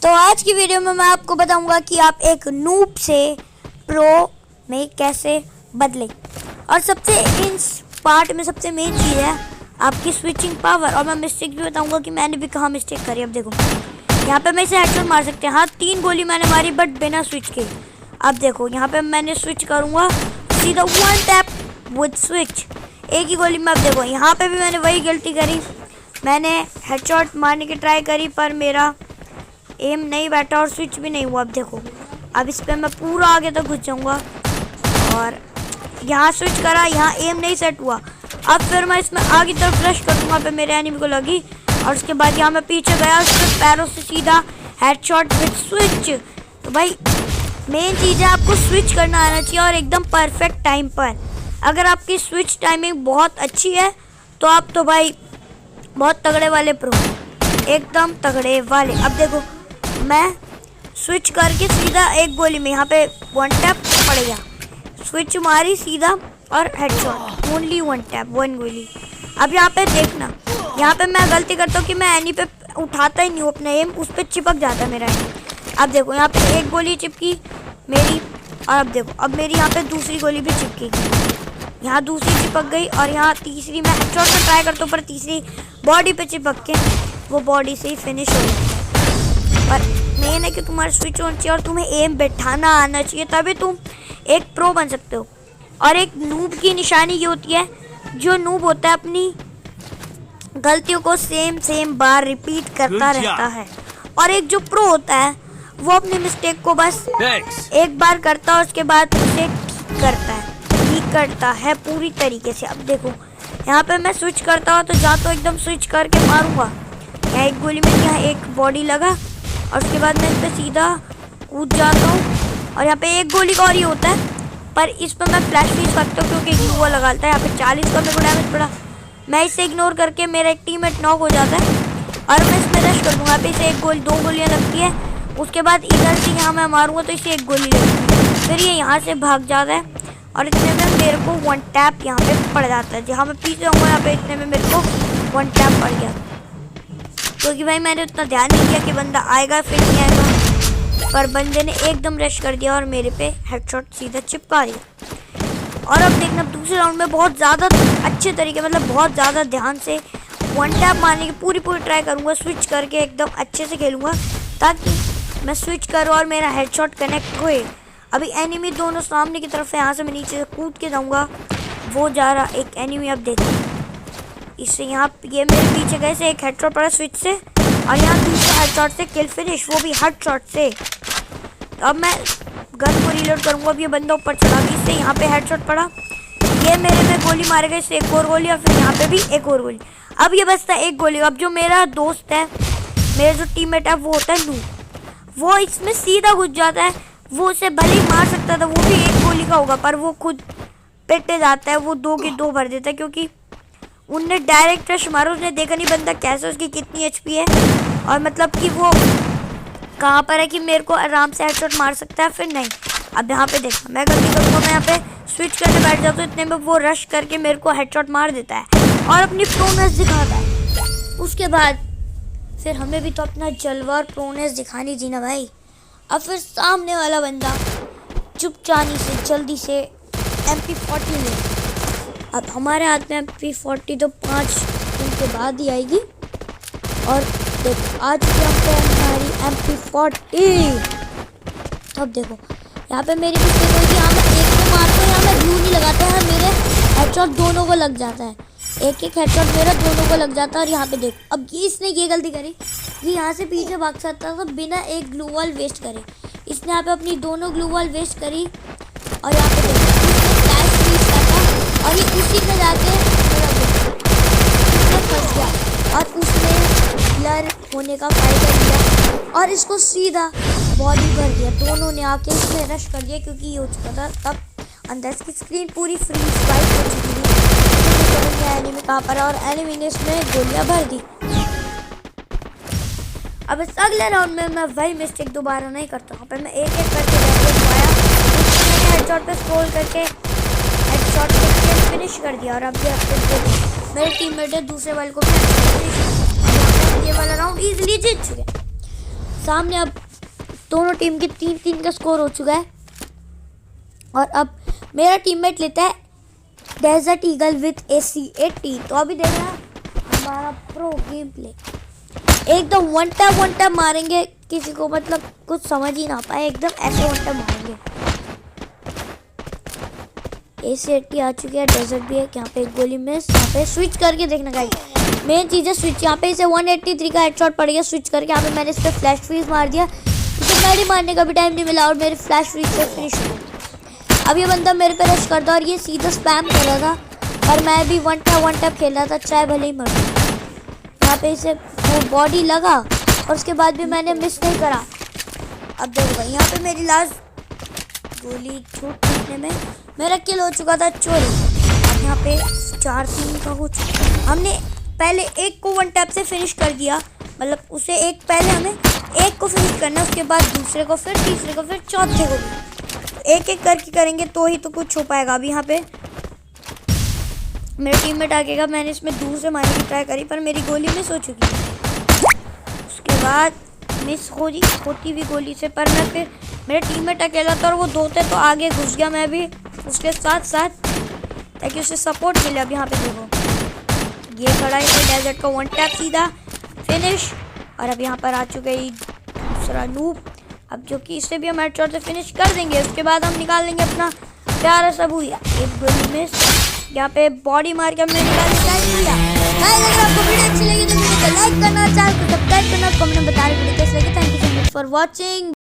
तो आज की वीडियो में मैं आपको बताऊंगा कि आप एक नूब से प्रो में कैसे बदलें। और सबसे इस पार्ट में सबसे मेन चीज़ है आपकी स्विचिंग पावर। और मैं मिस्टेक भी बताऊंगा कि मैंने भी कहाँ मिस्टेक करी। अब देखो यहाँ पे मैं इसे हेडशॉट मार सकते हैं। हाँ 3 गोली मैंने मारी बट बिना स्विच के। अब देखो यहाँ पे मैंने स्विच करूँगा सीधा 1 टैप विद स्विच, एक ही गोली में। अब देखो यहाँ पे भी मैंने वही गलती करी, मैंने हेडशॉट मारने की ट्राई करी पर मेरा एम नहीं बैठा और स्विच भी नहीं हुआ। अब देखो अब इस पर मैं पूरा आगे तक घुस जाऊँगा और यहाँ स्विच करा, यहाँ एम नहीं सेट हुआ। अब फिर मैं इसमें आगे तरफ रश कर दूँगा पे मेरे एनिमी को लगी और उसके बाद यहाँ मैं पीछे गया, उसके पैरों से सीधा हेडशॉट विद स्विच। तो भाई मेन चीज़ है आपको स्विच करना आना चाहिए और एकदम परफेक्ट टाइम पर। अगर आपकी स्विच टाइमिंग बहुत अच्छी है तो आप तो भाई बहुत तगड़े वाले प्रो, एकदम तगड़े वाले। अब देखो मैं स्विच करके सीधा एक गोली में यहाँ पे 1 टैप पड़ गया, स्विच मारी सीधा और हेडशॉट, ओनली 1 टैप 1 गोली। अब यहाँ पे देखना, यहाँ पे मैं गलती करता हूँ कि मैं एनी पे उठाता ही नहीं हूँ अपना एम, उस पर चिपक जाता है मेरा एम। अब देखो यहाँ पे एक गोली चिपकी मेरी और अब देखो अब मेरी यहाँ पे दूसरी गोली भी चिपकेगी, यहाँ दूसरी चिपक गई और यहाँ तीसरी मैं हेडशॉट में ट्राई करता हूँ पर तीसरी बॉडी पे चिपक के वो बॉडी से ही फिनिश हो जाता है। पर मेन है कि तुम्हारा स्विच होना चाहिए और तुम्हें एम बैठाना आना चाहिए, तभी तुम एक प्रो बन सकते हो। और एक नूब की निशानी ये होती है, जो नूब होता है अपनी गलतियों को सेम बार रिपीट करता रहता है। और एक जो प्रो होता है वो अपनी मिस्टेक को बस एक बार करता है, उसके बाद उसे ठीक करता है पूरी तरीके से। अब देखो यहाँ पे मैं स्विच करता हूँ तो जाता हूँ एकदम स्विच करके मारूंगा, यहाँ एक गोली में यहाँ एक बॉडी लगा और उसके बाद मैं इस पर सीधा कूद जाता हूँ और यहाँ पे एक गोली का और ही होता है पर इस पर मैं फ्लैश भी सकता हूँ क्योंकि ग्लू लगाता है। यहाँ पे 40 का मेरे को डैमेज पड़ा, मैं इसे इग्नोर करके मेरा एक टीममेट नॉक हो जाता है और मैं इसमें रश कर दूँगा। यहाँ पे इसे 2 गोलियाँ लगती है, उसके बाद इधर से यहाँ मैं मारूंगा तो इसे 1 गोली लगती है, फिर ये यहाँ से भाग जाता है और इतने में मेरे को 1 टैप यहाँ पे पड़ जाता है। जहाँ मैं पीछे जाऊँगा यहाँ पे इतने में मेरे को 1 टैप पड़ गया, क्योंकि भाई मैंने उतना ध्यान नहीं किया कि बंदा आएगा फिर नहीं आएगा, पर बंदे ने एकदम रश कर दिया और मेरे पे हेडशॉट सीधा चिपका दिया। और अब देखना दूसरे राउंड में बहुत ज़्यादा अच्छे तरीके मतलब बहुत ज़्यादा ध्यान से 1 टैप मारने की पूरी ट्राई करूँगा, स्विच करके एकदम अच्छे से खेलूँगा ताकि मैं स्विच करूँ और मेरा हेडशॉट कनेक्ट होए। अभी एनिमी दोनों सामने की तरफ है, यहाँ से मैं नीचे से कूद के जाऊँगा, वो जा रहा एक एनिमी। अब देखो इससे यहाँ ये मेरे पीछे गए से एक हेडशॉट पड़ा स्विच से और यहाँ दूसरे हेडशॉट से किल फिनिश, वो भी हेडशॉट से। तो अब मैं गन को रीलोड करूँगा। अब ये बंदा ऊपर चढ़ा गया, इससे यहाँ पे हेडशॉट पड़ा, ये मेरे में गोली मार गई, इससे 1 और गोली और फिर यहाँ पे भी 1 और गोली। अब ये बचता है 1 गोली। अब जो मेरा दोस्त है, मेरा जो टीममेट है वो होता है नूब, वो इसमें सीधा घुस जाता है। वो उसे भले ही मार सकता था, वो भी 1 गोली का होगा पर वो खुद पिटे जाता है, वो 2 की 2 भर देता है क्योंकि उनने डायरेक्ट रश मारा, उसने देखा नहीं बंदा कैसे, उसकी कितनी एचपी है और मतलब कि वो कहाँ पर है कि मेरे को आराम से हेडशॉट मार सकता है। फिर नहीं, अब यहाँ पे देखा मैं गलती करूँगा, मैं यहाँ पे स्विच करके बैठ जाता हूँ, इतने में वो रश करके मेरे को हेडशॉट मार देता है और अपनी प्रोनेस दिखाता है। उसके बाद फिर हमें भी तो अपना जलवा और प्रोनेस दिखानी थी ना भाई। अब फिर सामने वाला बंदा चुपचानी से जल्दी से MP40 ले, अब हमारे हाथ में MP40 तो 5 दिन के बाद ही आएगी। और देखो आज की हम पे हमारी MP40। तो अब देखो यहाँ पे मेरी मिस्टेक होगी, यहाँ मैं एक को मारता हूँ, यहाँ मैं ग्लू नहीं लगाता है, मेरे हेडशॉट दोनों को लग जाता है, एक हेडशॉट मेरा दोनों को लग जाता है। और यहाँ पे देखो अब ये इसने ये गलती करी, ये यहाँ से पीछे भाग सकता था बिना एक ग्लू वॉल वेस्ट करे, इसने यहाँ पे अपनी दोनों ग्लू वॉल वेस्ट करी और यहाँ पे देखो फ्लैश फ्रीज करता और ये उसी में जाके फंस गया और उसने ब्लर होने का फायदा लिया और इसको सीधा बॉडी भर दिया। दोनों ने आके इसमें रश कर दिया क्योंकि ये हो चुका था तब अंदर की स्क्रीन पूरी फ्रीज वाइट हो चुकी थी, एनिमी कहाँ पर है और एनिमी ने इसमें गोलियां भर दी। अब इस अगले राउंड में मैं वही मिस्टेक दोबारा नहीं करता हूँ, पे मैं एक करके हेडशॉट पे स्क्रॉल करके हेडशॉट पे फिनिश कर दिया। और अब मेरे टीममेट है दूसरे वाले को ये वाला राउंड इजीली जीत चुके। सामने अब दोनों टीम के 3-3 का स्कोर हो चुका है। और अब मेरा टीममेट लेता है डेजर्ट ईगल विथ AC-80। तो अभी देखना हमारा प्रो गेम प्ले, एकदम वन टैप मारेंगे किसी को, मतलब कुछ समझ ही ना पाए, एकदम ऐसे वन टैप मारेंगे। AC-80 आ चुकी है, डेजर्ट भी है। यहाँ पे एक गोली मिस, यहाँ पे स्विच करके देखना गाइस, मेन चीज़ है स्विच। यहाँ पे इसे 183 का हेडशॉट पड़ गया स्विच करके। यहाँ पे मैंने इस पर फ्लैश फ्रीज मार दिया, इसे मैडी मारने का भी टाइम नहीं मिला और मेरे फ्लैश फ्रीज से फिनिश हो गई। अब ये बंदा मेरे पे रश करता और ये सीधा स्पैम कर रहा था और मैं भी वन टैप खेल रहा था, चाहे भले ही मर जाऊं। यहाँ पे इसे वो बॉडी लगा और उसके बाद भी मैंने मिस नहीं करा। अब देखो भाई, यहाँ पे मेरी लास्ट गोली छूट जीतने में मेरा किल हो चुका था चोरी। अब यहाँ पे 4-3 का हो चुका। हमने पहले एक को वन टैप से फिनिश कर दिया, मतलब उसे एक पहले हमें एक को फिनिश करना, उसके बाद दूसरे को, फिर तीसरे को, फिर चौथे को भी। एक एक करके करेंगे तो ही तो कुछ हो पाएगा। अभी यहाँ पे मेरा टीममेट आगेगा, मैंने इसमें दूर से मारने की ट्राई करी पर मेरी गोली मिस हो चुकी है। उसके बाद मिस होती हुई गोली से, पर मैं फिर मेरा टीममेट अकेला था और वो 2 थे तो आगे घुस गया मैं भी उसके साथ ताकि उसे सपोर्ट मिले। अब यहाँ पे देखो ये खड़ा है, डेजर्ट का वन टैप सीधा फिनिश। और अब यहाँ पर आ चुके ही दूसरा नूब, अब जो कि इससे भी हम हेडशॉट से फिनिश कर देंगे। उसके बाद हम निकाल लेंगे अपना प्यारा सा भूया। एक गोली मिस, यहाँ पे बॉडी मार के हमने निकाल लिया। अगर आपको वीडियो अच्छी लगी तो वीडियो को लाइक करना, चैनल को सब्सक्राइब करना, कमेंट में बताना वीडियो कैसे लगी। Thank you so much for watching.